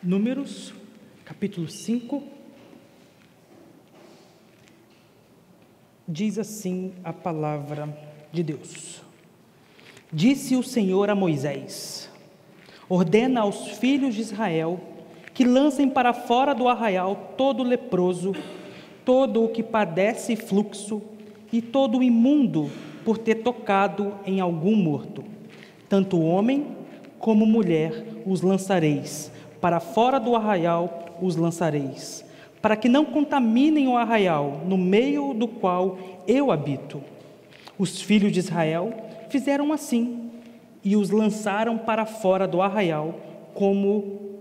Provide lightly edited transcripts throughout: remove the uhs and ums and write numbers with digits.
Números, capítulo 5, diz assim a palavra de Deus. Disse o Senhor a Moisés: ordena aos filhos de Israel que lancem para fora do arraial todo leproso, todo o que padece fluxo e todo imundo por ter tocado em algum morto. Tanto homem como mulher os lançareis, para fora do arraial os lançareis, para que não contaminem o arraial no meio do qual eu habito. Os filhos de Israel fizeram assim, e os lançaram para fora do arraial, como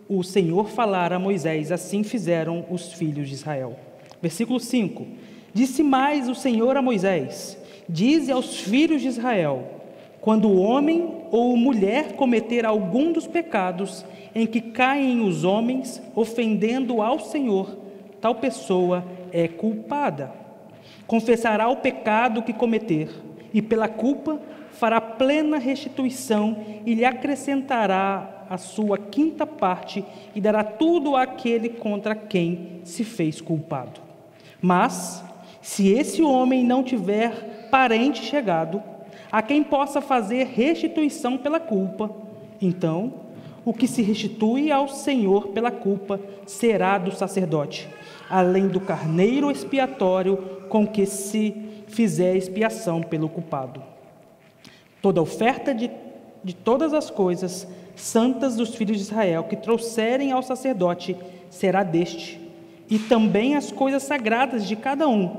o Senhor falara a Moisés, assim fizeram os filhos de Israel. Versículo 5. Disse mais o Senhor a Moisés: dize aos filhos de Israel: quando o homem ou mulher cometer algum dos pecados em que caem os homens, ofendendo ao Senhor, tal pessoa é culpada. Confessará o pecado que cometer, e pela culpa fará plena restituição, e lhe acrescentará a sua quinta parte, e dará tudo àquele contra quem se fez culpado. Mas, se esse homem não tiver parente chegado, a quem possa fazer restituição pela culpa, então o que se restitui ao Senhor pela culpa será do sacerdote, além do carneiro expiatório com que se fizer expiação pelo culpado. Toda oferta de todas as coisas santas dos filhos de Israel que trouxerem ao sacerdote será deste, e também as coisas sagradas de cada um,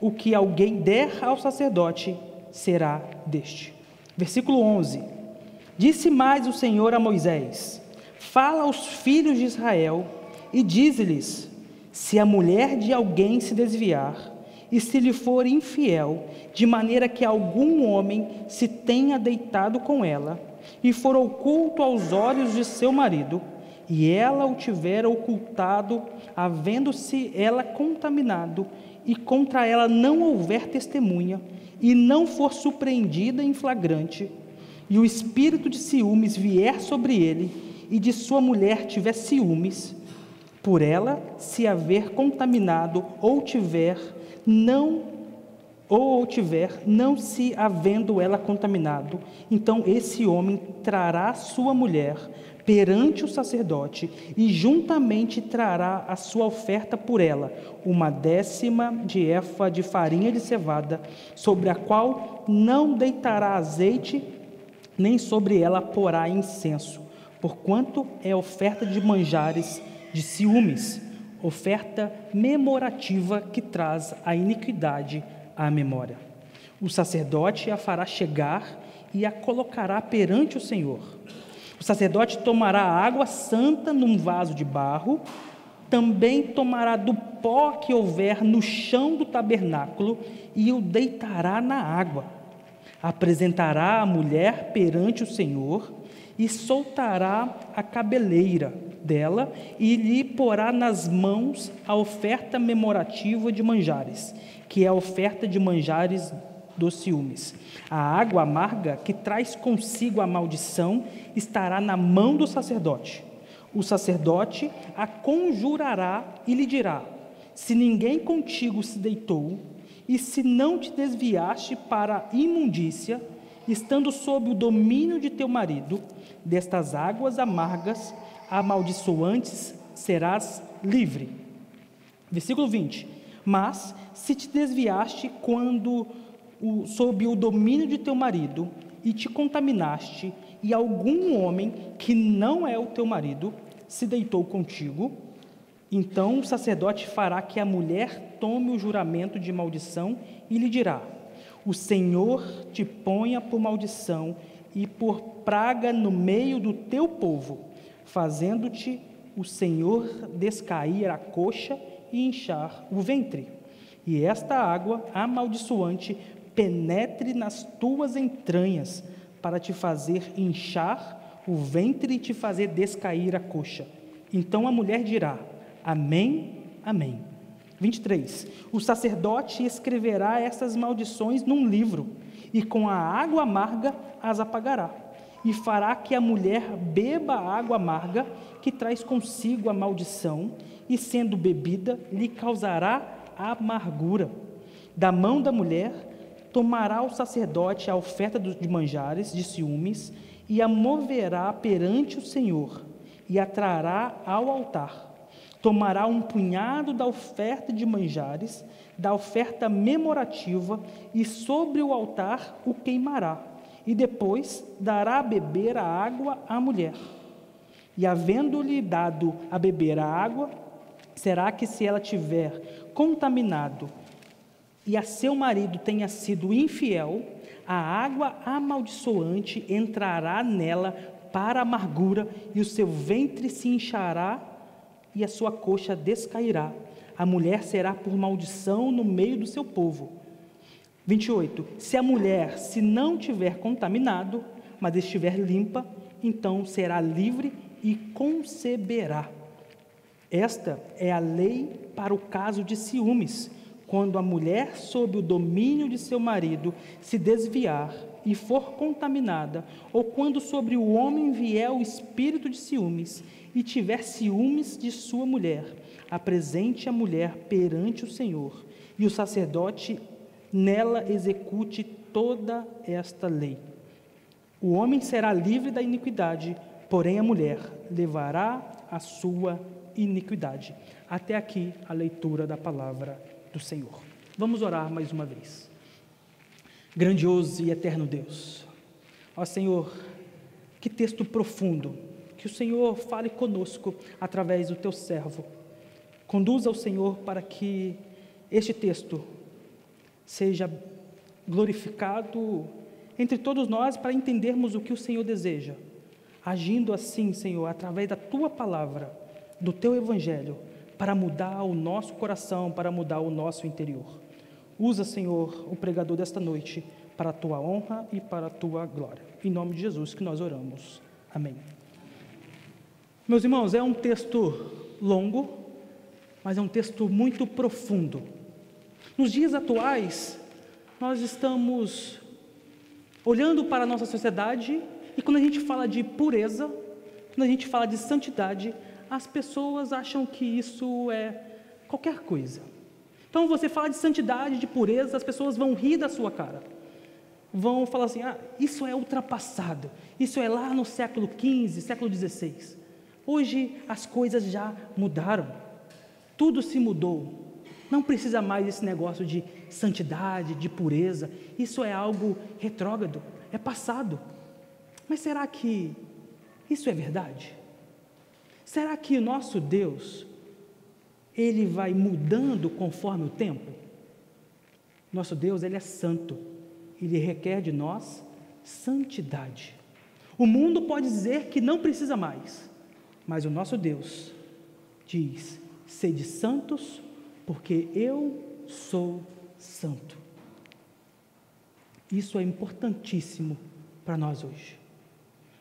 o que alguém der ao sacerdote será deste. Versículo 11. Disse mais o Senhor a Moisés: fala aos filhos de Israel e dize-lhes: se a mulher de alguém se desviar e se lhe for infiel, de maneira que algum homem se tenha deitado com ela e for oculto aos olhos de seu marido, e ela o tiver ocultado, havendo-se ela contaminado, e contra ela não houver testemunha, e não for surpreendida em flagrante, e o espírito de ciúmes vier sobre ele, e de sua mulher tiver ciúmes, por ela se haver contaminado, ou tiver, não se havendo ela contaminado, então esse homem trará sua mulher perante o sacerdote, e juntamente trará a sua oferta por ela, 1/10 de efa de farinha de cevada, sobre a qual não deitará azeite, nem sobre ela porá incenso, porquanto é oferta de manjares de ciúmes, oferta memorativa que traz a iniquidade à memória. O sacerdote a fará chegar e a colocará perante o Senhor. O sacerdote tomará a água santa num vaso de barro, também tomará do pó que houver no chão do tabernáculo e o deitará na água. Apresentará a mulher perante o Senhor e soltará a cabeleira dela e lhe porá nas mãos a oferta memorativa de manjares, que é a oferta de manjares dos ciúmes. A água amarga que traz consigo a maldição estará na mão do sacerdote. O sacerdote a conjurará e lhe dirá: se ninguém contigo se deitou, e se não te desviaste para a imundícia, estando sob o domínio de teu marido, destas águas amargas, amaldiçoantes, serás livre. Versículo 20. Mas, se te desviaste sob o domínio de teu marido, e te contaminaste, e algum homem que não é o teu marido se deitou contigo, então o sacerdote fará que a mulher tome o juramento de maldição e lhe dirá: o Senhor te ponha por maldição e por praga no meio do teu povo, fazendo-te o Senhor descair a coxa e inchar o ventre. E esta água amaldiçoante penetre nas tuas entranhas, para te fazer inchar o ventre e te fazer descair a coxa. Então a mulher dirá: amém, amém. 23. O sacerdote escreverá essas maldições num livro, e com a água amarga as apagará, e fará que a mulher beba a água amarga que traz consigo a maldição, e sendo bebida, lhe causará amargura. Da mão da mulher tomará o sacerdote a oferta de manjares de ciúmes, e a moverá perante o Senhor, e a trará ao altar. Tomará um punhado da oferta de manjares, da oferta memorativa, e sobre o altar o queimará, e depois dará a beber a água à mulher. E havendo-lhe dado a beber a água, será que se ela tiver contaminado, e a seu marido tenha sido infiel, a água amaldiçoante entrará nela para a amargura, e o seu ventre se inchará, e a sua coxa descairá. A mulher será por maldição no meio do seu povo. 28. Se a mulher se não tiver contaminado, mas estiver limpa, então será livre e conceberá. Esta é a lei para o caso de ciúmes, quando a mulher, sob o domínio de seu marido, se desviar e for contaminada, ou quando sobre o homem vier o espírito de ciúmes, e tiver ciúmes de sua mulher, apresente a mulher perante o Senhor, e o sacerdote nela execute toda esta lei. O homem será livre da iniquidade, porém a mulher levará a sua iniquidade. Até aqui a leitura da palavra do Senhor. Vamos orar mais uma vez. Grandioso e eterno Deus, ó Senhor, que texto profundo, que o Senhor fale conosco através do teu servo. Conduza o Senhor para que este texto seja glorificado entre todos nós, para entendermos o que o Senhor deseja, agindo assim, Senhor, através da tua palavra, do teu evangelho, para mudar o nosso coração, para mudar o nosso interior. Usa, Senhor, o pregador desta noite para a tua honra e para a tua glória. Em nome de Jesus que nós oramos. Amém. Meus irmãos, é um texto longo, mas é um texto muito profundo. Nos dias atuais, nós estamos olhando para a nossa sociedade, e quando a gente fala de pureza, quando a gente fala de santidade, as pessoas acham que isso é qualquer coisa. Então você fala de santidade, de pureza, as pessoas vão rir da sua cara. Vão falar assim, isso é ultrapassado, isso é lá no século XV, século XVI. Hoje as coisas já mudaram, tudo se mudou. Não precisa mais desse negócio de santidade, de pureza, isso é algo retrógrado, é passado. Mas será que isso é verdade? Será que o nosso Deus, Ele vai mudando conforme o tempo? Nosso Deus, Ele é santo, Ele requer de nós santidade. O mundo pode dizer que não precisa mais, mas o nosso Deus diz, sede santos, porque eu sou santo. Isso é importantíssimo para nós hoje.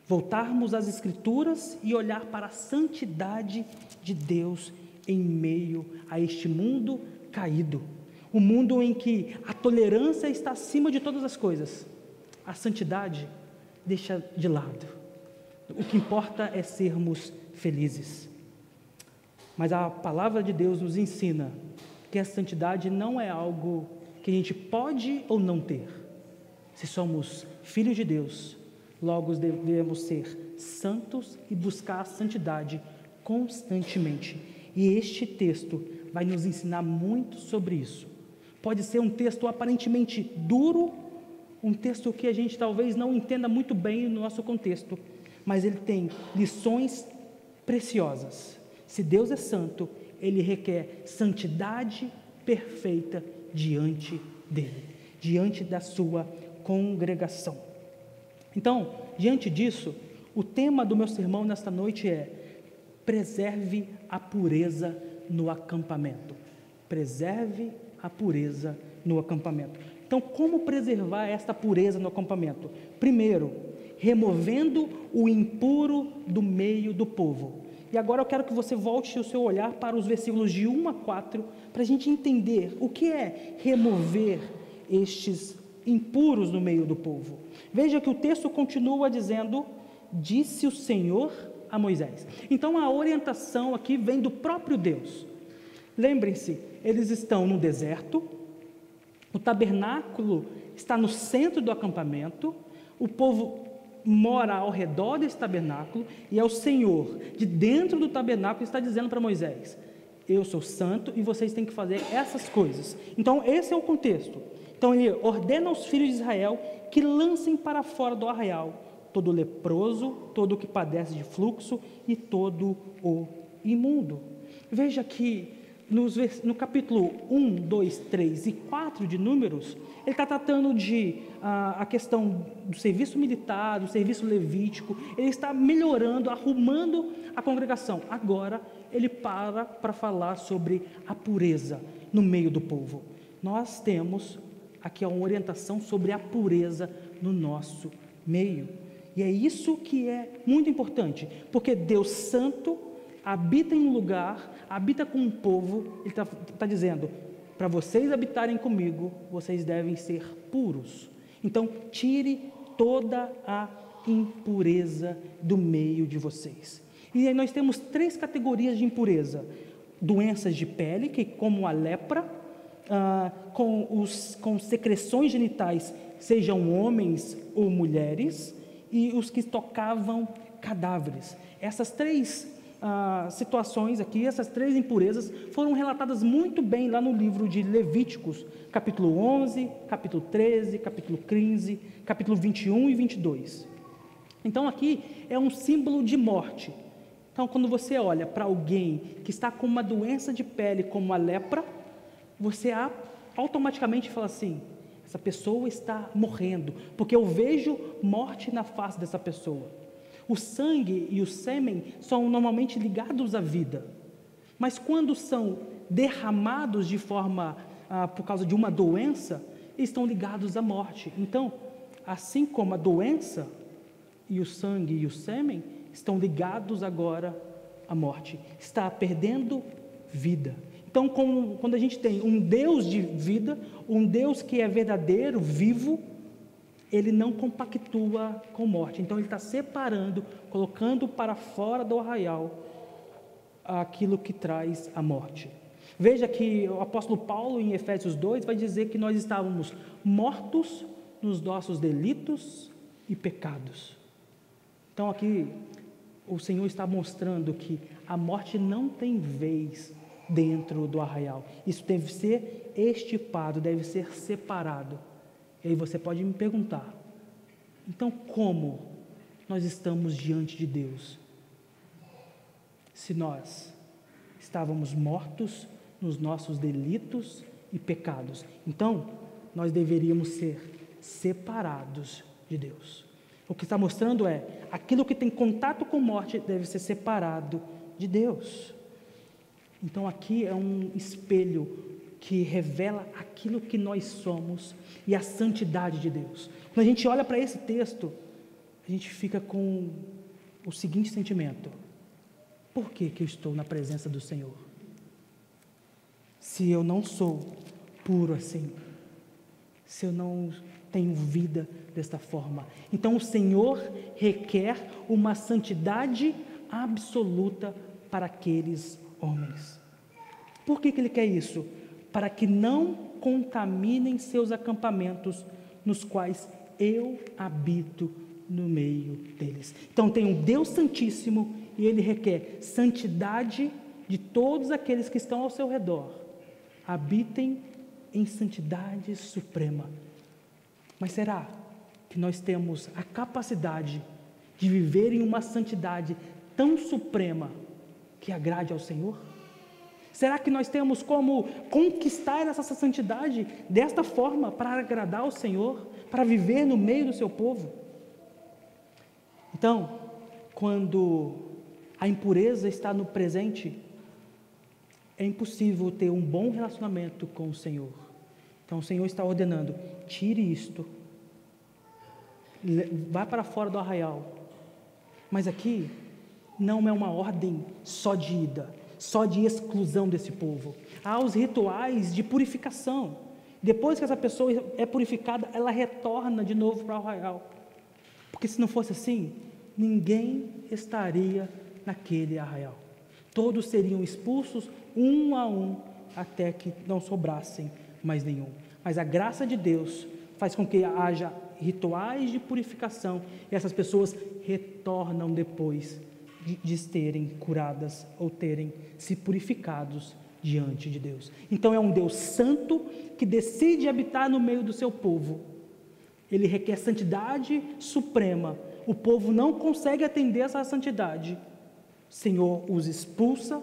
Voltarmos às Escrituras e olhar para a santidade de Deus em meio a este mundo caído. Um mundo em que a tolerância está acima de todas as coisas. A santidade deixa de lado. O que importa é sermos felizes. Mas a palavra de Deus nos ensina que a santidade não é algo que a gente pode ou não ter. Se somos filhos de Deus, logo devemos ser santos e buscar a santidade constantemente. E este texto vai nos ensinar muito sobre isso. Pode ser um texto aparentemente duro, um texto que a gente talvez não entenda muito bem no nosso contexto, mas ele tem lições preciosas. Se Deus é santo, Ele requer santidade perfeita diante dEle, diante da sua congregação. Então, diante disso, o tema do meu sermão nesta noite é: preserve a pureza no acampamento. Preserve a pureza no acampamento. Então, como preservar esta pureza no acampamento? Primeiro, removendo o impuro do meio do povo. E agora eu quero que você volte o seu olhar para os versículos de 1 a 4, para a gente entender o que é remover estes impuros no meio do povo. Veja que o texto continua dizendo: disse o Senhor a Moisés. Então a orientação aqui vem do próprio Deus. Lembrem-se, eles estão no deserto, o tabernáculo está no centro do acampamento, o povo mora ao redor desse tabernáculo, e é o Senhor, de dentro do tabernáculo, está dizendo para Moisés: eu sou santo e vocês têm que fazer essas coisas. Então esse é o contexto. Então ele ordena aos filhos de Israel que lancem para fora do arraial todo leproso, todo o que padece de fluxo e todo o imundo. Veja que no capítulo 1, 2, 3 e 4 de Números, ele está tratando de a questão do serviço militar, do serviço levítico. Ele está melhorando, arrumando a congregação. Agora ele para falar sobre a pureza no meio do povo. Nós temos aqui uma orientação sobre a pureza no nosso meio. E é isso que é muito importante, porque Deus Santo habita em um lugar, habita com um povo. Ele está dizendo: para vocês habitarem comigo, vocês devem ser puros. Então, tire toda a impureza do meio de vocês. E aí nós temos 3 categorias de impureza: doenças de pele, que como a lepra, com secreções genitais, sejam homens ou mulheres, e os que tocavam cadáveres. Essas 3 situações aqui, essas 3 impurezas foram relatadas muito bem lá no livro de Levíticos, capítulo 11, capítulo 13, capítulo 15, capítulo 21 e 22. Então aqui é um símbolo de morte. Então quando você olha para alguém que está com uma doença de pele como a lepra, você automaticamente fala assim: essa pessoa está morrendo, porque eu vejo morte na face dessa pessoa. O sangue e o sêmen são normalmente ligados à vida, mas quando são derramados de forma, por causa de uma doença, estão ligados à morte. Então, assim como a doença e o sangue e o sêmen estão ligados agora à morte, está perdendo vida. Então, quando a gente tem um Deus de vida, um Deus que é verdadeiro, vivo, ele não compactua com morte. Então ele está separando, colocando para fora do arraial aquilo que traz a morte. Veja que o apóstolo Paulo, em Efésios 2, vai dizer que nós estávamos mortos nos nossos delitos e pecados. Então aqui o Senhor está mostrando que a morte não tem vez dentro do arraial. Isso deve ser extirpado, deve ser separado. E aí você pode me perguntar: então como nós estamos diante de Deus? Se nós estávamos mortos nos nossos delitos e pecados, então nós deveríamos ser separados de Deus. O que está mostrando é, aquilo que tem contato com morte deve ser separado de Deus. Então aqui é um espelho que revela aquilo que nós somos e a santidade de Deus. Quando a gente olha para esse texto, a gente fica com o seguinte sentimento: por que eu estou na presença do Senhor? Se eu não sou puro assim, se eu não tenho vida desta forma. Então o Senhor requer uma santidade absoluta para aqueles homens. Por que Ele quer isso? Para que não contaminem seus acampamentos, nos quais eu habito no meio deles. Então tem um Deus Santíssimo e Ele requer santidade de todos aqueles que estão ao seu redor. Habitem em santidade suprema. Mas será que nós temos a capacidade de viver em uma santidade tão suprema que agrade ao Senhor? Será que nós temos como conquistar essa santidade desta forma para agradar ao Senhor, para viver no meio do seu povo? Então, quando a impureza está no presente, é impossível ter um bom relacionamento com o Senhor. Então o Senhor está ordenando: tire isto, vá para fora do arraial. Mas aqui não é uma ordem só de ida, só de exclusão desse povo. Há os rituais de purificação. Depois que essa pessoa é purificada, ela retorna de novo para o arraial. Porque se não fosse assim, ninguém estaria naquele arraial. Todos seriam expulsos um a um, até que não sobrassem mais nenhum. Mas a graça de Deus faz com que haja rituais de purificação, e essas pessoas retornam depois de terem curadas ou terem se purificados diante de Deus. Então é um Deus santo que decide habitar no meio do seu povo. Ele requer santidade suprema. O povo não consegue atender essa santidade. O Senhor os expulsa,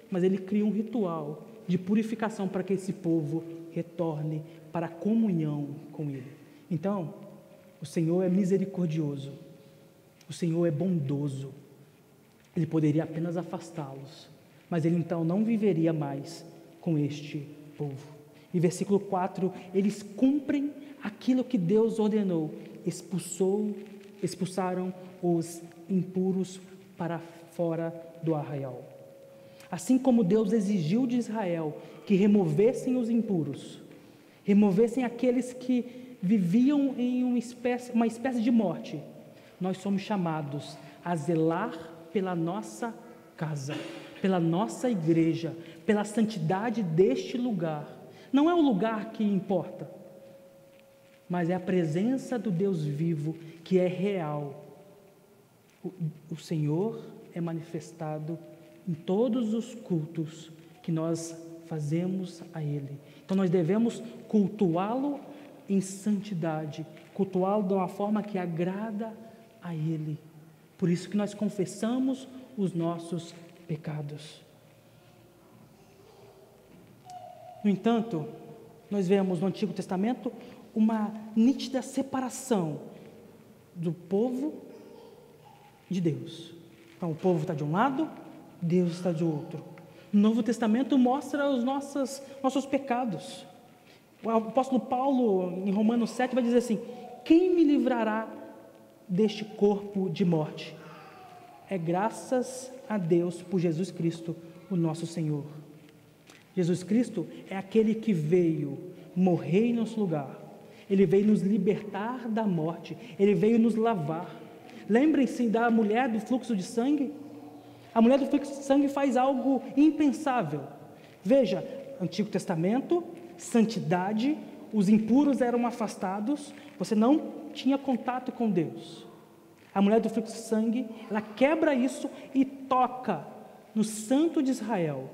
mas Ele cria um ritual de purificação para que esse povo retorne para a comunhão com Ele. Então, o Senhor é misericordioso, o Senhor é bondoso. Ele poderia apenas afastá-los, mas Ele então não viveria mais com este povo. E versículo 4, eles cumprem aquilo que Deus ordenou, expulsaram os impuros para fora do arraial. Assim como Deus exigiu de Israel que removessem os impuros, removessem aqueles que viviam em uma espécie de morte, nós somos chamados a zelar pela nossa casa, pela nossa igreja, pela santidade deste lugar. Não é o lugar que importa, mas é a presença do Deus vivo que é real. O Senhor é manifestado em todos os cultos que nós fazemos a Ele. Então nós devemos cultuá-lo em santidade, cultuá-lo de uma forma que agrada a Ele. Por isso que nós confessamos os nossos pecados. No entanto, nós vemos no Antigo Testamento uma nítida separação do povo de Deus. Então o povo está de um lado, Deus está de outro. O Novo Testamento mostra os nossos pecados. O apóstolo Paulo, em Romanos 7, vai dizer assim: quem me livrará deste corpo de morte? É graças a Deus por Jesus Cristo, o nosso Senhor. Jesus Cristo é aquele que veio morrer em nosso lugar. Ele veio nos libertar da morte. Ele veio nos lavar. Lembrem-se da mulher do fluxo de sangue. A mulher do fluxo de sangue faz algo impensável. Veja, Antigo Testamento, santidade, os impuros eram afastados, você não tinha contato com Deus. A mulher do fluxo de sangue, ela quebra isso e toca no Santo de Israel.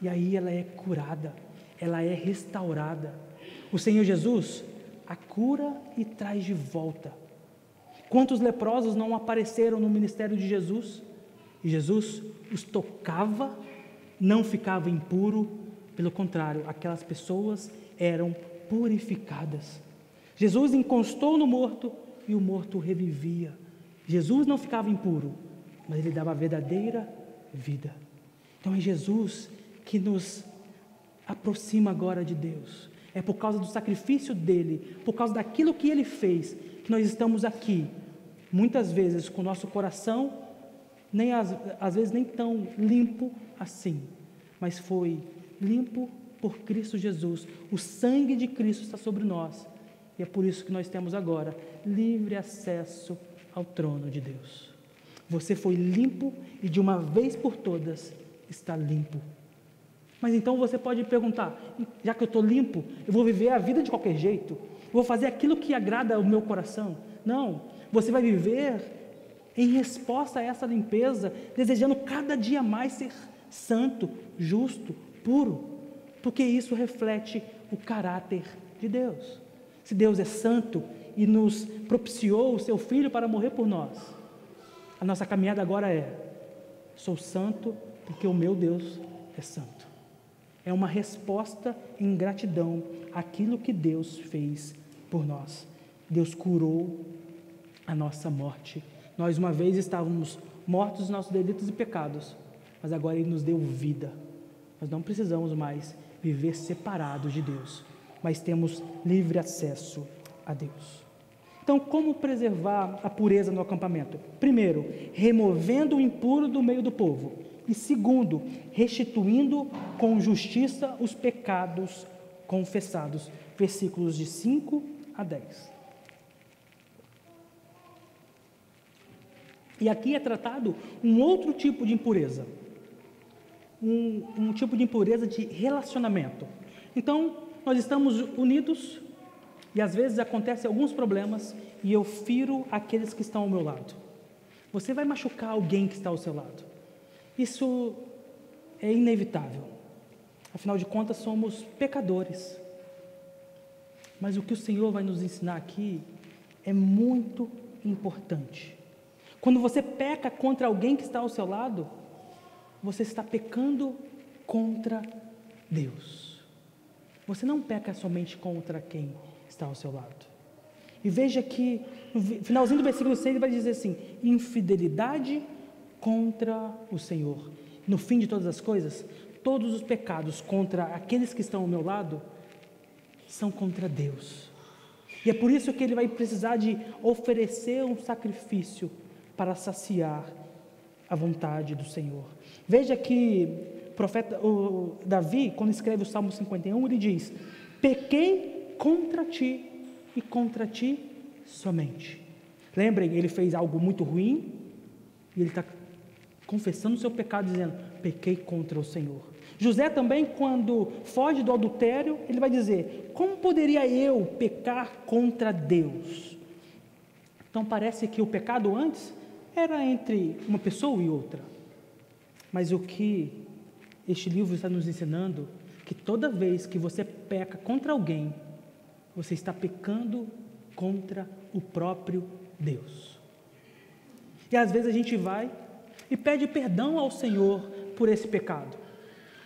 E aí ela é curada, ela é restaurada. O Senhor Jesus a cura e traz de volta. Quantos leprosos não apareceram no ministério de Jesus? E Jesus os tocava, não ficava impuro, pelo contrário, aquelas pessoas eram purificadas. Jesus encostou no morto e o morto revivia. Jesus não ficava impuro, mas Ele dava a verdadeira vida. Então é Jesus que nos aproxima agora de Deus. É por causa do sacrifício dEle, por causa daquilo que Ele fez, que nós estamos aqui, muitas vezes com o nosso coração, às vezes nem tão limpo assim, mas foi limpo por Cristo Jesus. O sangue de Cristo está sobre nós, e é por isso que nós temos agora livre acesso ao trono de Deus. Você foi limpo e de uma vez por todas está limpo. Mas então você pode perguntar: já que eu estou limpo, eu vou viver a vida de qualquer jeito? Eu vou fazer aquilo que agrada ao meu coração? Não, você vai viver em resposta a essa limpeza, desejando cada dia mais ser santo, justo, puro, porque isso reflete o caráter de Deus. Se Deus é santo e nos propiciou o seu Filho para morrer por nós, a nossa caminhada agora é: sou santo porque o meu Deus é santo. É uma resposta em gratidão àquilo que Deus fez por nós. Deus curou a nossa morte. Nós uma vez estávamos mortos dos nossos delitos e pecados, mas agora Ele nos deu vida. Nós não precisamos mais viver separados de Deus, mas temos livre acesso a Deus. Então, como preservar a pureza no acampamento? Primeiro, removendo o impuro do meio do povo. E segundo, restituindo com justiça os pecados confessados. Versículos de 5 a 10. E aqui é tratado um outro tipo de impureza, um tipo de impureza de relacionamento. Então, nós estamos unidos e às vezes acontecem alguns problemas e eu firo aqueles que estão ao meu lado. Você vai machucar alguém que está ao seu lado. Isso é inevitável. Afinal de contas, somos pecadores. Mas o que o Senhor vai nos ensinar aqui é muito importante. Quando você peca contra alguém que está ao seu lado, você está pecando contra Deus. Você não peca somente contra quem está ao seu lado. E veja que no finalzinho do versículo 6 ele vai dizer assim: infidelidade contra o Senhor. No fim de todas as coisas, todos os pecados contra aqueles que estão ao meu lado são contra Deus. E é por isso que ele vai precisar de oferecer um sacrifício para saciar a vontade do Senhor. Veja que o Davi, quando escreve o Salmo 51, ele diz: pequei contra ti e contra ti somente. Lembrem, ele fez algo muito ruim e ele está confessando o seu pecado, dizendo: pequei contra o Senhor. José também, quando foge do adultério, ele vai dizer: como poderia eu pecar contra Deus? Então parece que o pecado antes era entre uma pessoa e outra, mas o que este livro está nos ensinando, que toda vez que você peca contra alguém, você está pecando contra o próprio Deus. E às vezes a gente vai e pede perdão ao Senhor por esse pecado.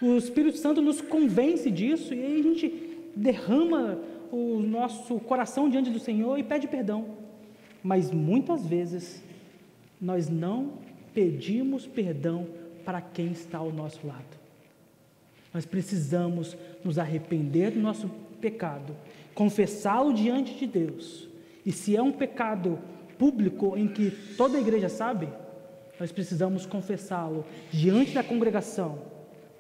O Espírito Santo nos convence disso e aí a gente derrama o nosso coração diante do Senhor e pede perdão. Mas muitas vezes nós não pedimos perdão para quem está ao nosso lado. Nós precisamos nos arrepender do nosso pecado, confessá-lo diante de Deus. E se é um pecado público em que toda a igreja sabe, nós precisamos confessá-lo diante da congregação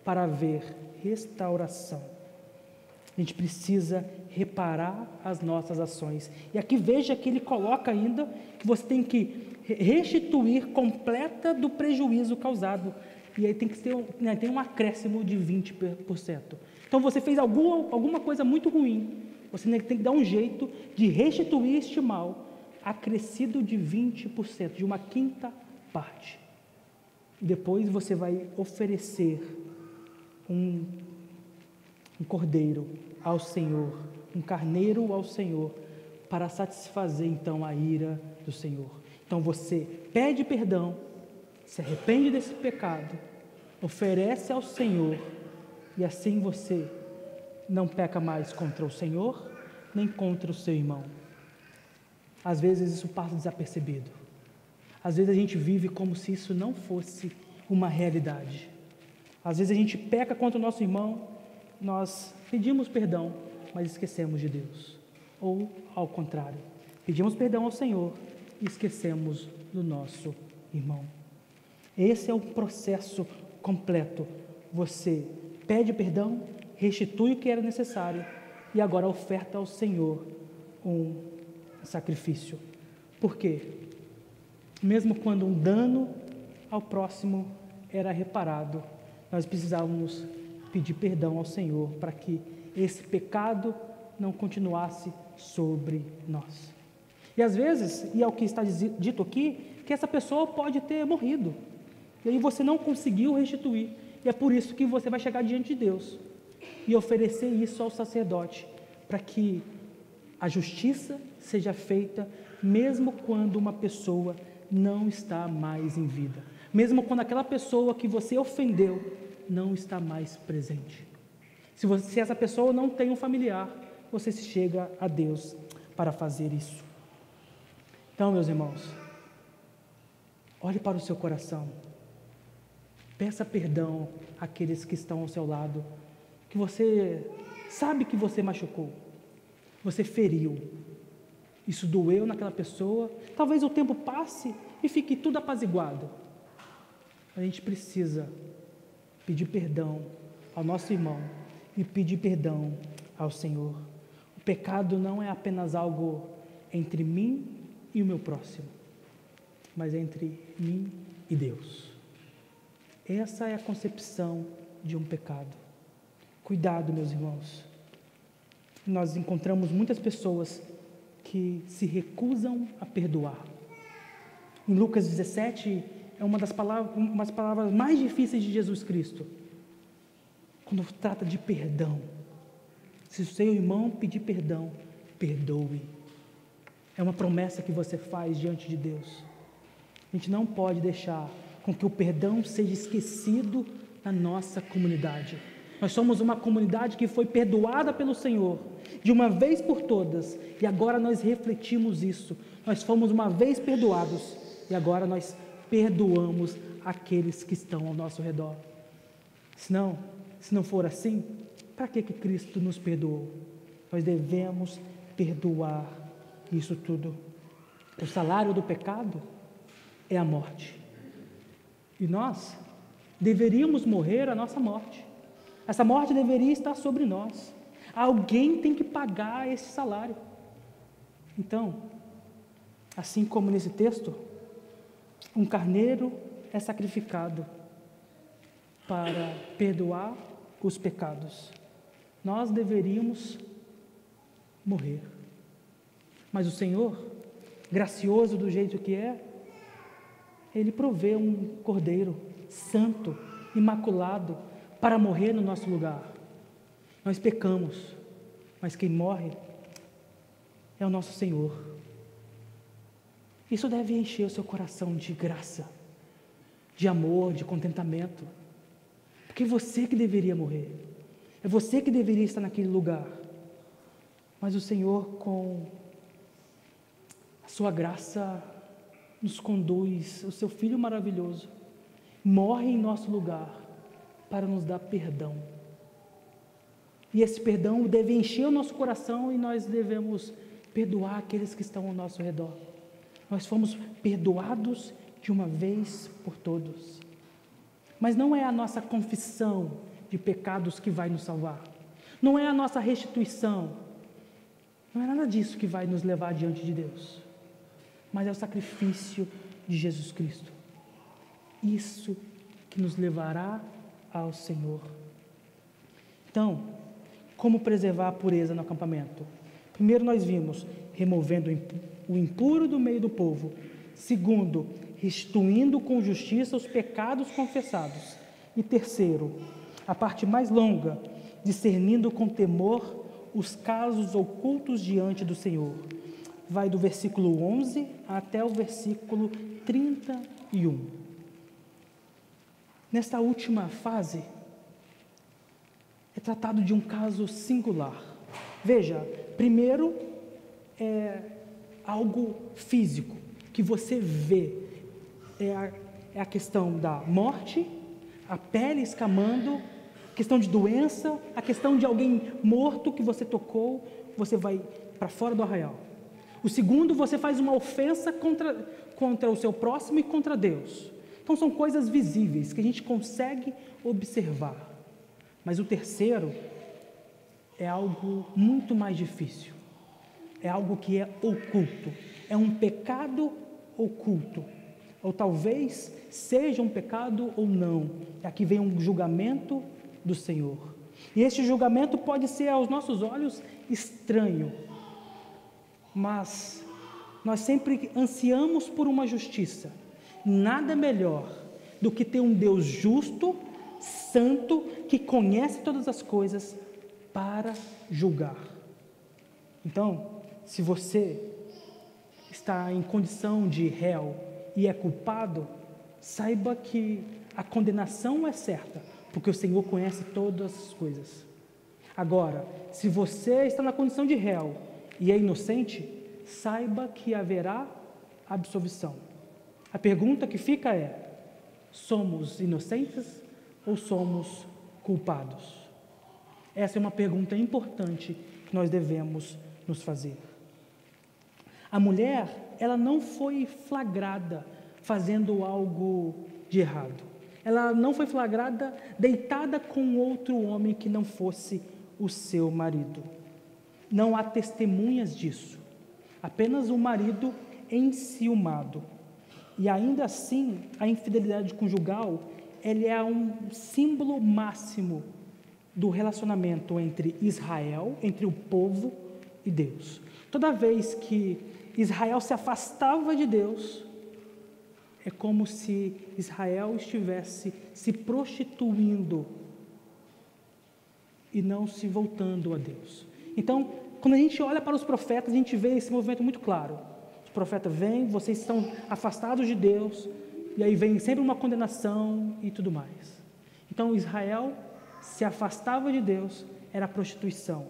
para haver restauração. A gente precisa reparar as nossas ações. E aqui veja que ele coloca ainda que você tem que restituir completa do prejuízo causado. E aí tem que ter tem um acréscimo de 20%. Então você fez alguma coisa muito ruim, você tem que dar um jeito de restituir este mal, acrescido de 20%, de uma quinta parte. Depois você vai oferecer um cordeiro ao Senhor, um carneiro ao Senhor, para satisfazer então a ira do Senhor. Então você pede perdão, se arrepende desse pecado, oferece ao Senhor, e assim você não peca mais contra o Senhor, nem contra o seu irmão. Às vezes isso passa desapercebido. Às vezes a gente vive como se isso não fosse uma realidade. Às vezes a gente peca contra o nosso irmão, nós pedimos perdão, mas esquecemos de Deus. Ou ao contrário, pedimos perdão ao Senhor e esquecemos do nosso irmão. Esse é o processo completo. Você pede perdão, restitui o que era necessário e agora oferta ao Senhor um sacrifício. Por quê? Mesmo quando um dano ao próximo era reparado, nós precisávamos pedir perdão ao Senhor para que esse pecado não continuasse sobre nós. E às vezes, e é o que está dito aqui, que essa pessoa pode ter morrido, e aí você não conseguiu restituir, e é por isso que você vai chegar diante de Deus e oferecer isso ao sacerdote, para que a justiça seja feita, mesmo quando uma pessoa não está mais em vida, mesmo quando aquela pessoa que você ofendeu não está mais presente. Se essa pessoa não tem um familiar, você se chega a Deus para fazer isso. Então, meus irmãos, olhe para o seu coração, peça perdão àqueles que estão ao seu lado, que você sabe que você machucou, você feriu, isso doeu naquela pessoa. Talvez o tempo passe e fique tudo apaziguado. A gente precisa pedir perdão ao nosso irmão e pedir perdão ao Senhor. O pecado não é apenas algo entre mim e o meu próximo. mas entre mim e Deus. Essa é a concepção de um pecado. Cuidado, meus irmãos. Nós encontramos muitas pessoas que se recusam a perdoar. Em Lucas 17, é uma das palavras mais difíceis de Jesus Cristo. Quando trata de perdão. Se o seu irmão pedir perdão, perdoe. É uma promessa que você faz diante de Deus. A gente não pode deixar com que o perdão seja esquecido na nossa comunidade. Nós somos uma comunidade que foi perdoada pelo Senhor, de uma vez por todas, e agora nós refletimos isso. Nós fomos uma vez perdoados, e agora nós perdoamos aqueles que estão ao nosso redor. Se não for assim, para que Cristo nos perdoou? Nós devemos perdoar isso tudo. O salário do pecado é a morte. E nós deveríamos morrer a nossa morte. Essa morte deveria estar sobre nós. Alguém tem que pagar esse salário. Então, assim como nesse texto, um carneiro é sacrificado para perdoar os pecados. Nós deveríamos morrer. Mas o Senhor, gracioso do jeito que é, Ele provê um cordeiro santo, imaculado, para morrer no nosso lugar. Nós pecamos, mas quem morre é o nosso Senhor. Isso deve encher o seu coração de graça, de amor, de contentamento, porque é você que deveria morrer, é você que deveria estar naquele lugar, mas o Senhor, com a sua graça, nos conduz, o seu Filho maravilhoso, morre em nosso lugar, para nos dar perdão, e esse perdão deve encher o nosso coração, e nós devemos perdoar aqueles que estão ao nosso redor. Nós fomos perdoados de uma vez por todos, mas não é a nossa confissão de pecados que vai nos salvar, não é a nossa restituição, não é nada disso que vai nos levar diante de Deus, mas é o sacrifício de Jesus Cristo, isso que nos levará ao Senhor. Então, como preservar a pureza no acampamento? Primeiro nós vimos, removendo o impuro do meio do povo. Segundo, restituindo com justiça os pecados confessados. E terceiro, a parte mais longa, discernindo com temor os casos ocultos diante do Senhor. Vai do versículo 11 até o versículo 31. Nesta última fase, é tratado de um caso singular. Veja, primeiro é algo físico, que você vê, é a questão da morte, a pele escamando, a questão de doença, a questão de alguém morto que você tocou, você vai para fora do arraial. O segundo, você faz uma ofensa contra o seu próximo e contra Deus. Então são coisas visíveis que a gente consegue observar. Mas o terceiro é algo muito mais difícil. É algo que é oculto. É um pecado oculto. Ou talvez seja um pecado ou não. Aqui vem um julgamento do Senhor. E este julgamento pode ser aos nossos olhos estranho. Mas nós sempre ansiamos por uma justiça. Nada melhor do que ter um Deus justo, santo, que conhece todas as coisas para julgar. Então, se você está em condição de réu e é culpado, saiba que a condenação é certa, porque o Senhor conhece todas as coisas. Agora, se você está na condição de réu e é inocente, saiba que haverá absolvição. A pergunta que fica é: somos inocentes ou somos culpados? Essa é uma pergunta importante que nós devemos nos fazer. A mulher, ela não foi flagrada fazendo algo de errado. Ela não foi flagrada deitada com outro homem que não fosse o seu marido. Não há testemunhas disso. Apenas o marido enciumado. E ainda assim, a infidelidade conjugal, ele é um símbolo máximo do relacionamento entre Israel, entre o povo e Deus. Toda vez que Israel se afastava de Deus, é como se Israel estivesse se prostituindo e não se voltando a Deus. Então, quando a gente olha para os profetas, a gente vê esse movimento muito claro. Os profetas vêm, vocês estão afastados de Deus, e aí vem sempre uma condenação e tudo mais. Então, Israel se afastava de Deus, era prostituição.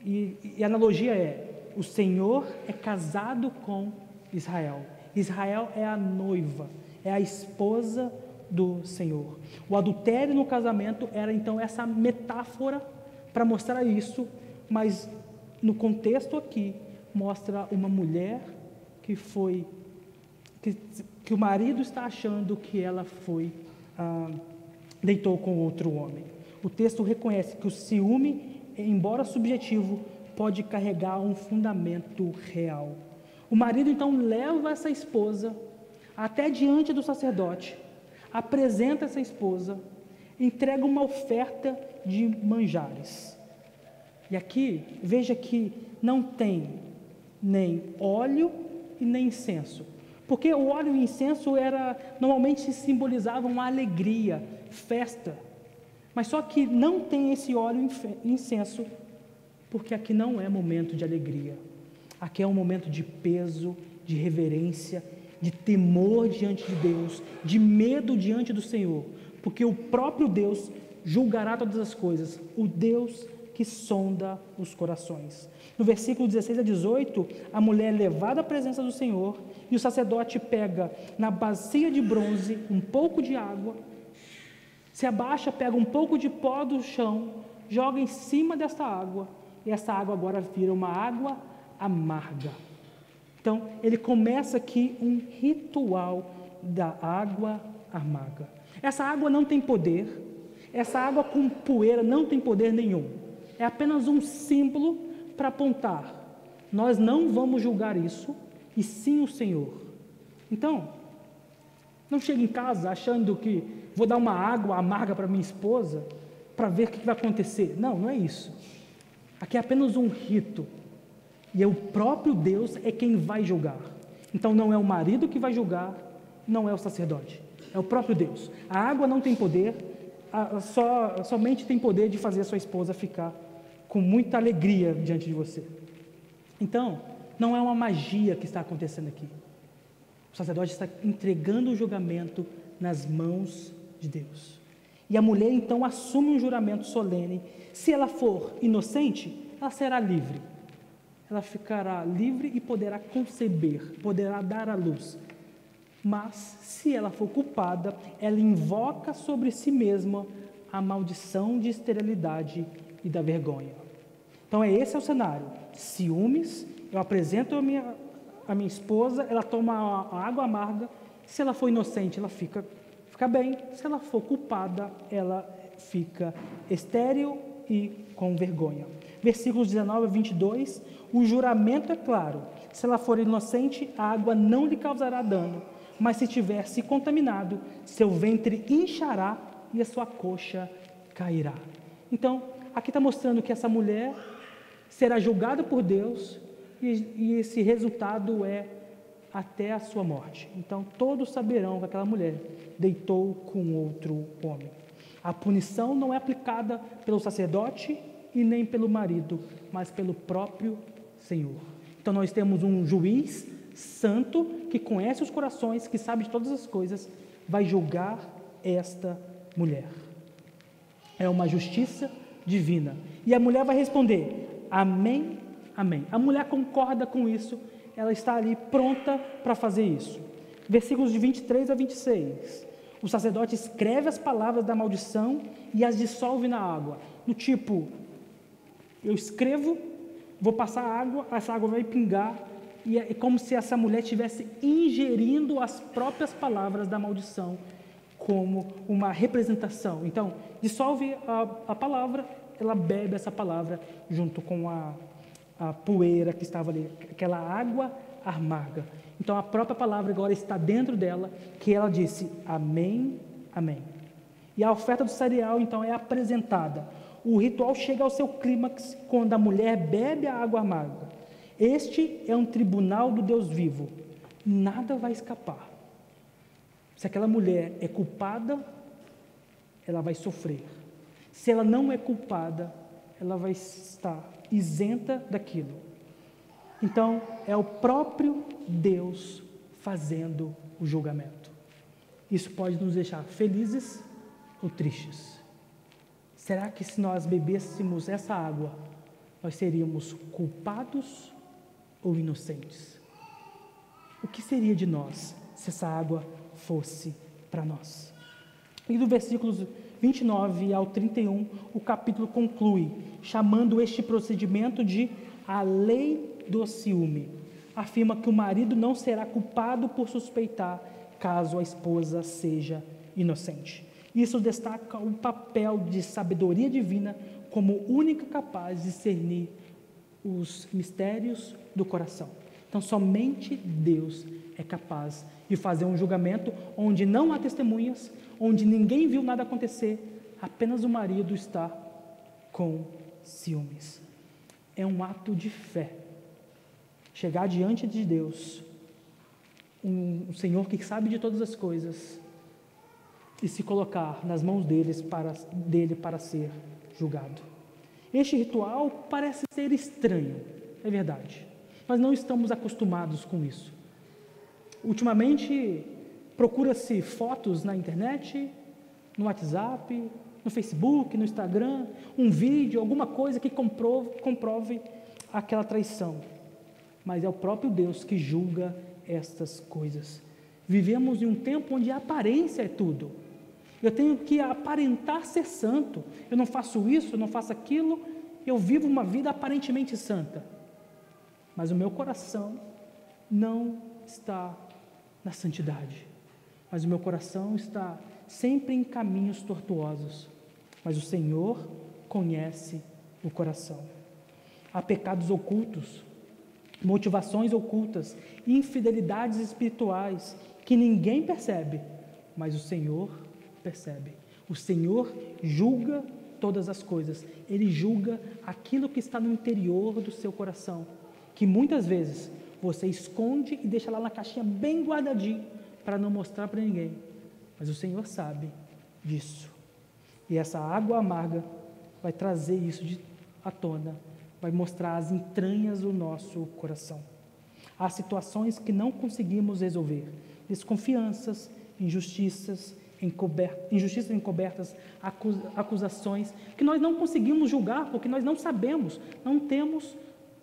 E a analogia é, o Senhor é casado com Israel. Israel é a noiva, é a esposa do Senhor. O adultério no casamento era então essa metáfora para mostrar isso, mas no contexto aqui mostra uma mulher que o marido está achando que ela deitou com outro homem. O texto reconhece que o ciúme, embora subjetivo, pode carregar um fundamento real. O marido então leva essa esposa até diante do sacerdote, apresenta essa esposa, entrega uma oferta de manjares. E aqui, veja que não tem nem óleo e nem incenso, porque o óleo e o incenso normalmente simbolizavam alegria, festa, mas só que não tem esse óleo e incenso, porque aqui não é momento de alegria, aqui é um momento de peso, de reverência, de temor diante de Deus, de medo diante do Senhor, porque o próprio Deus julgará todas as coisas, o Deus que sonda os corações. No versículo 16 a 18, a mulher é levada à presença do Senhor, e o sacerdote pega na bacia de bronze um pouco de água, se abaixa, pega um pouco de pó do chão, joga em cima dessa água, e essa água agora vira uma água amarga. Então, ele começa aqui um ritual da água amarga. Essa água não tem poder, essa água com poeira não tem poder nenhum. É apenas um símbolo para apontar. Nós não vamos julgar isso, e sim o Senhor. Então, não chegue em casa achando que vou dar uma água amarga para minha esposa para ver o que vai acontecer. Não, não é isso. Aqui é apenas um rito. E é o próprio Deus é quem vai julgar. Então não é o marido que vai julgar, não é o sacerdote, é o próprio Deus. A água não tem poder, somente tem poder de fazer a sua esposa ficar com muita alegria diante de você. Então, não é uma magia que está acontecendo aqui. O sacerdote está entregando o julgamento nas mãos de Deus. E a mulher então assume um juramento solene. Se ela for inocente, ela será livre. Ela ficará livre e poderá conceber, poderá dar à luz. Mas, se ela for culpada, ela invoca sobre si mesma a maldição de esterilidade e da vergonha. Então, esse é o cenário. Ciúmes, eu apresento a minha esposa, ela toma a água amarga. Se ela for inocente, ela fica bem. Se ela for culpada, ela fica estéril e com vergonha. Versículos 19 a 22, o juramento é claro: se ela for inocente, a água não lhe causará dano, mas se tiver se contaminado, seu ventre inchará e a sua coxa cairá. Então, aqui está mostrando que essa mulher será julgada por Deus, e esse resultado é até a sua morte. Então, todos saberão que aquela mulher deitou com outro homem. A punição não é aplicada pelo sacerdote e nem pelo marido, mas pelo próprio Senhor. Então nós temos um juiz santo que conhece os corações, que sabe de todas as coisas, vai julgar esta mulher. É uma justiça divina. E a mulher vai responder: amém, amém. A mulher concorda com isso, ela está ali pronta para fazer isso. Versículos de 23 a 26. O sacerdote escreve as palavras da maldição e as dissolve na água. No tipo, eu escrevo, vou passar água, essa água vai pingar, e é como se essa mulher estivesse ingerindo as próprias palavras da maldição como uma representação. Então, dissolve a palavra, ela bebe essa palavra junto com a poeira que estava ali, aquela água amarga. Então a própria palavra agora está dentro dela, que ela disse amém, amém. E a oferta do cereal então é apresentada. O ritual chega ao seu clímax quando a mulher bebe a água amarga. Este é um tribunal do Deus vivo. Nada vai escapar. Se aquela mulher é culpada, ela vai sofrer. Se ela não é culpada, ela vai estar isenta daquilo. Então, é o próprio Deus fazendo o julgamento. Isso pode nos deixar felizes ou tristes. Será que se nós bebêssemos essa água, nós seríamos culpados ou inocentes? O que seria de nós se essa água fosse para nós? E do versículos 29 ao 31, o capítulo conclui, chamando este procedimento de a lei do ciúme. Afirma que o marido não será culpado por suspeitar, caso a esposa seja inocente. Isso destaca o papel de sabedoria divina como única capaz de discernir os mistérios do coração. Então, somente Deus é capaz de fazer um julgamento onde não há testemunhas, onde ninguém viu nada acontecer, apenas o marido está com ciúmes. É um ato de fé. Chegar diante de Deus, um Senhor que sabe de todas as coisas, e se colocar nas mãos dele para ser julgado. Este ritual parece ser estranho, é verdade, mas não estamos acostumados com isso. Ultimamente, procura-se fotos na internet, no WhatsApp, no Facebook, no Instagram, um vídeo, alguma coisa que comprove aquela traição. Mas é o próprio Deus que julga estas coisas. Vivemos em um tempo onde a aparência é tudo. Eu tenho que aparentar ser santo. Eu não faço isso, eu não faço aquilo. Eu vivo uma vida aparentemente santa. Mas o meu coração não está na santidade. Mas o meu coração está sempre em caminhos tortuosos. Mas o Senhor conhece o coração. Há pecados ocultos, motivações ocultas, infidelidades espirituais que ninguém percebe, mas o Senhor percebe. O Senhor julga todas as coisas. Ele julga aquilo que está no interior do seu coração, que muitas vezes você esconde e deixa lá na caixinha bem guardadinho para não mostrar para ninguém. Mas o Senhor sabe disso. E essa água amarga vai trazer isso à tona, vai mostrar as entranhas do nosso coração. Há situações que não conseguimos resolver, desconfianças, injustiças encobertas, acusações que nós não conseguimos julgar porque nós não sabemos, não temos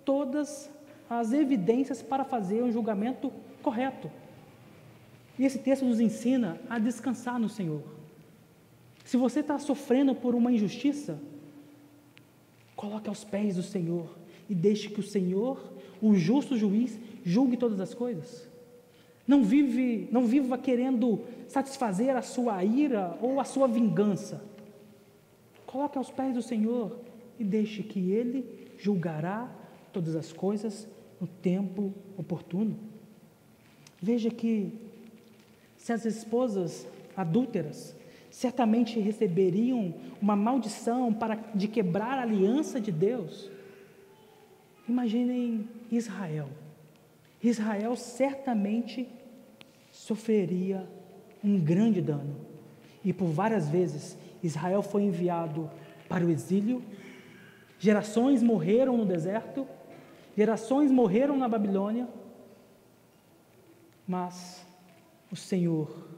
todas as evidências para fazer um julgamento correto. E esse texto nos ensina a descansar no Senhor. Se você está sofrendo por uma injustiça, coloque aos pés do Senhor e deixe que o Senhor, o justo juiz, julgue todas as coisas. Não viva querendo satisfazer a sua ira ou a sua vingança. Coloque aos pés do Senhor e deixe que Ele julgará todas as coisas no tempo oportuno. Veja que se as esposas adúlteras certamente receberiam uma maldição de quebrar a aliança de Deus, imaginem Israel. Israel certamente sofreria um grande dano. E por várias vezes Israel foi enviado para o exílio, gerações morreram no deserto, gerações morreram na Babilônia, mas o Senhor,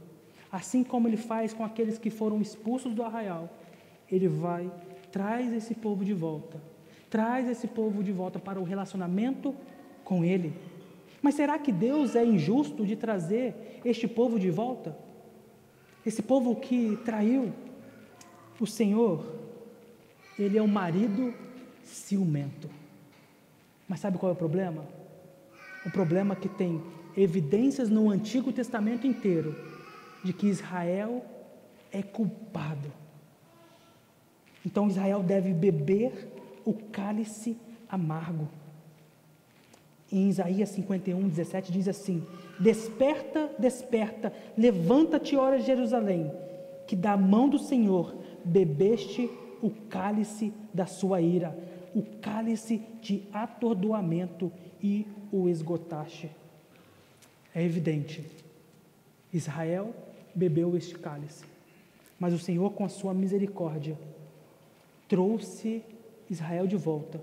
assim como Ele faz com aqueles que foram expulsos do arraial, Ele traz esse povo de volta para o relacionamento com Ele. Mas será que Deus é injusto de trazer este povo de volta? Esse povo que traiu o Senhor, Ele é um marido ciumento. Mas sabe qual é o problema? O problema é que tem evidências no Antigo Testamento inteiro de que Israel é culpado. Então Israel deve beber o cálice amargo. Em Isaías 51, 17 diz assim: desperta, desperta, levanta-te, ó Jerusalém, que da mão do Senhor bebeste o cálice da sua ira, o cálice de atordoamento, e o esgotaste. É evidente, Israel bebeu este cálice, mas o Senhor, com a sua misericórdia, trouxe Israel de volta,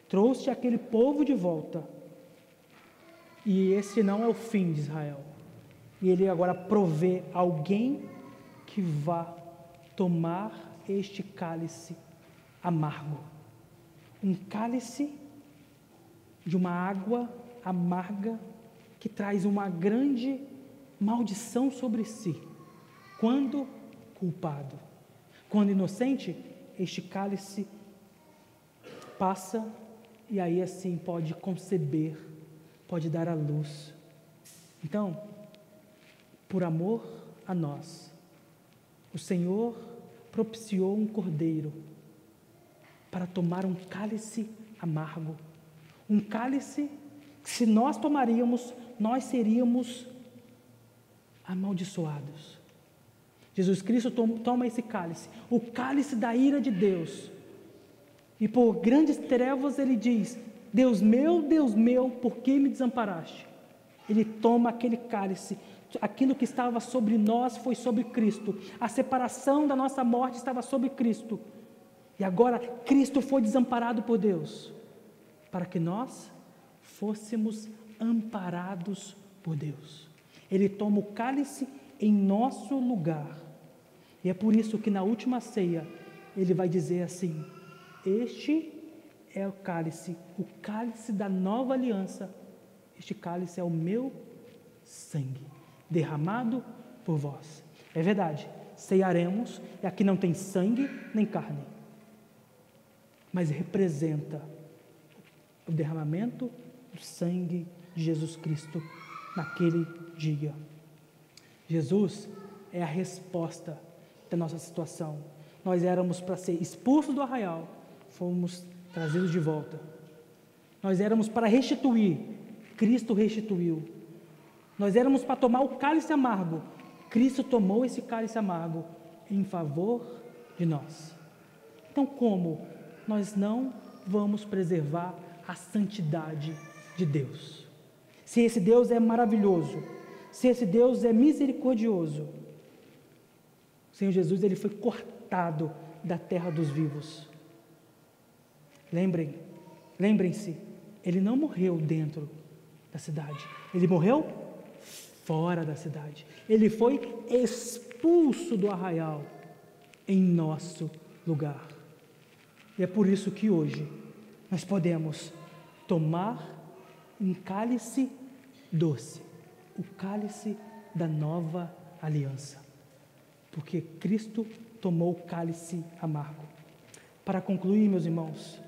trouxe aquele povo de volta, e esse não é o fim de Israel, e Ele agora provê alguém que vá tomar este cálice amargo, um cálice de uma água amarga que traz uma grande maldição sobre si. Quando culpado, quando inocente, este cálice passa e aí assim pode conceber, pode dar à luz. Então, por amor a nós, o Senhor propiciou um cordeiro para tomar um cálice amargo, um cálice que, se nós tomaríamos, nós seríamos amaldiçoados. Jesus Cristo toma esse cálice, o cálice da ira de Deus, e por grandes trevas Ele diz: Deus meu, por que me desamparaste? Ele toma aquele cálice, aquilo que estava sobre nós foi sobre Cristo, a separação da nossa morte estava sobre Cristo, e agora Cristo foi desamparado por Deus, para que nós fôssemos amparados por Deus. Ele toma o cálice em nosso lugar, e é por isso que na última ceia Ele vai dizer assim: este é o cálice da nova aliança, este cálice é o meu sangue, derramado por vós. É verdade, ceiaremos, e aqui não tem sangue nem carne, mas representa o derramamento do sangue de Jesus Cristo naquele dia. Jesus é a resposta da nossa situação. Nós éramos para ser expulsos do arraial, fomos trazidos de volta. Nós éramos para restituir, Cristo restituiu. Nós éramos para tomar o cálice amargo, Cristo tomou esse cálice amargo em favor de nós. Então, como nós não vamos preservar a santidade de Deus? Se esse Deus é maravilhoso, se esse Deus é misericordioso, o Senhor Jesus, Ele foi cortado da terra dos vivos. Lembrem-se, Ele não morreu dentro da cidade, Ele morreu fora da cidade. Ele foi expulso do arraial em nosso lugar. E é por isso que hoje nós podemos tomar um cálice doce, o cálice da nova aliança, porque Cristo tomou o cálice amargo. Para concluir, meus irmãos,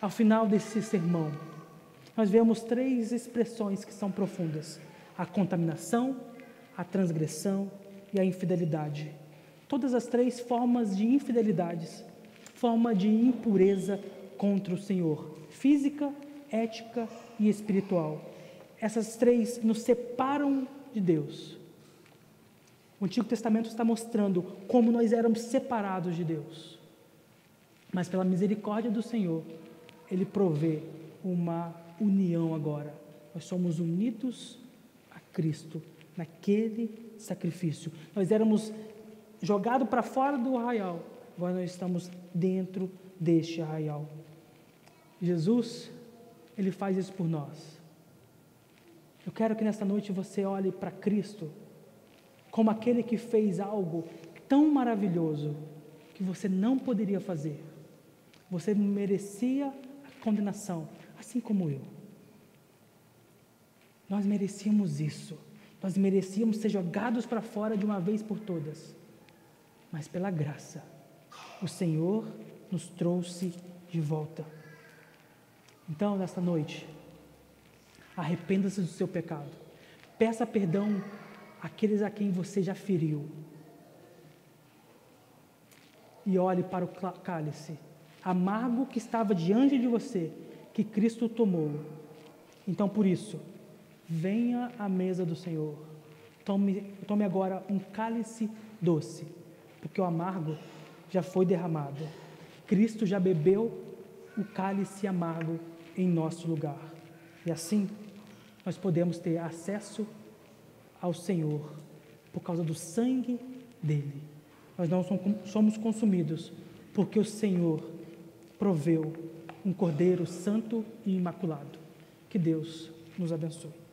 ao final desse sermão, nós vemos 3 expressões que são profundas: a contaminação, a transgressão e a infidelidade. Todas as 3 formas de infidelidades, forma de impureza contra o Senhor, física, ética e espiritual. Essas 3 nos separam de Deus. O Antigo Testamento está mostrando como nós éramos separados de Deus, mas pela misericórdia do Senhor, Ele provê uma união agora. Nós somos unidos a Cristo naquele sacrifício. Nós éramos jogados para fora do arraial, agora nós estamos dentro deste arraial. Jesus, Ele faz isso por nós. Eu quero que nesta noite você olhe para Cristo como aquele que fez algo tão maravilhoso que você não poderia fazer. Você merecia a condenação, assim como eu. Nós merecíamos isso. Nós merecíamos ser jogados para fora de uma vez por todas. Mas pela graça, o Senhor nos trouxe de volta. Então, nesta noite, arrependa-se do seu pecado. Peça perdão àqueles a quem você já feriu. E olhe para o cálice amargo que estava diante de você, que Cristo tomou, Então, por isso, venha à mesa do Senhor, tome agora um cálice doce, porque o amargo já foi derramado. Cristo já bebeu o cálice amargo em nosso lugar. E assim, nós podemos ter acesso ao Senhor por causa do sangue dele. Nós não somos consumidos porque o Senhor proveu um Cordeiro santo e imaculado. Que Deus nos abençoe.